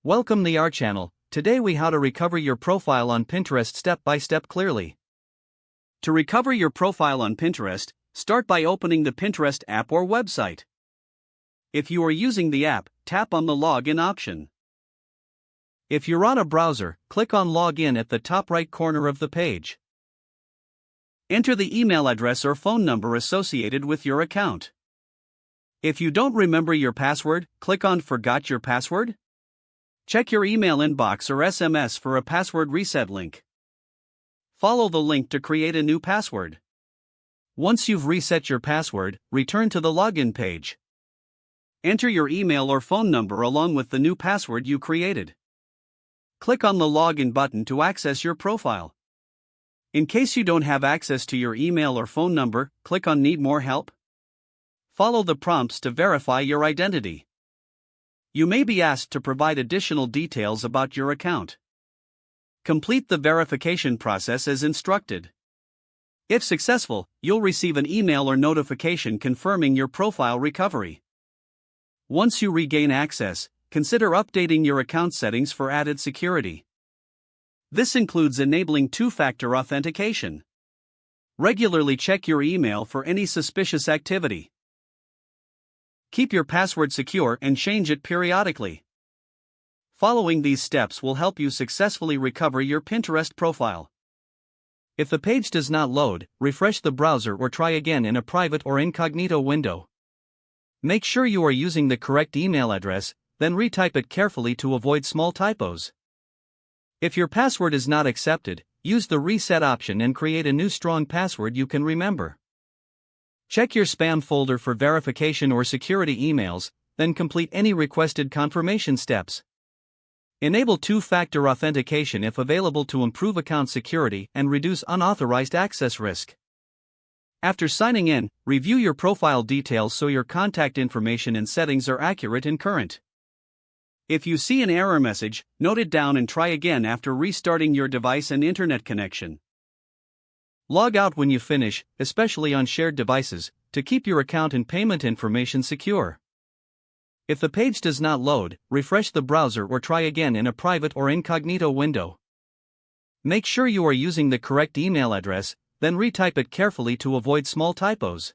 Welcome to our channel. Today we how to recover your profile on Pinterest step by step clearly. To recover your profile on Pinterest, start by opening the Pinterest app or website. If you are using the app, tap on the login option. If you're on a browser, click on login at the top right corner of the page. Enter the email address or phone number associated with your account. If you don't remember your password, click on Forgot Your Password. Check your email inbox or SMS for a password reset link. Follow the link to create a new password. Once you've reset your password, return to the login page. Enter your email or phone number along with the new password you created. Click on the login button to access your profile. In case you don't have access to your email or phone number, click on Need More Help. Follow the prompts to verify your identity. You may be asked to provide additional details about your account. Complete the verification process as instructed. If successful, you'll receive an email or notification confirming your profile recovery. Once you regain access, consider updating your account settings for added security. This includes enabling two-factor authentication. Regularly check your email for any suspicious activity. Keep your password secure and change it periodically. Following these steps will help you successfully recover your Pinterest profile. If the page does not load, refresh the browser or try again in a private or incognito window. Make sure you are using the correct email address, then retype it carefully to avoid small typos. If your password is not accepted, use the reset option and create a new strong password you can remember. Check your spam folder for verification or security emails, then complete any requested confirmation steps. Enable two-factor authentication if available to improve account security and reduce unauthorized access risk. After signing in, review your profile details so your contact information and settings are accurate and current. If you see an error message, note it down and try again after restarting your device and internet connection. Log out when you finish, especially on shared devices, to keep your account and payment information secure. If the page does not load, refresh the browser or try again in a private or incognito window. Make sure you are using the correct email address, then retype it carefully to avoid small typos.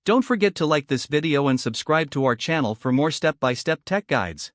Don't forget to like this video and subscribe to our channel for more step-by-step tech guides.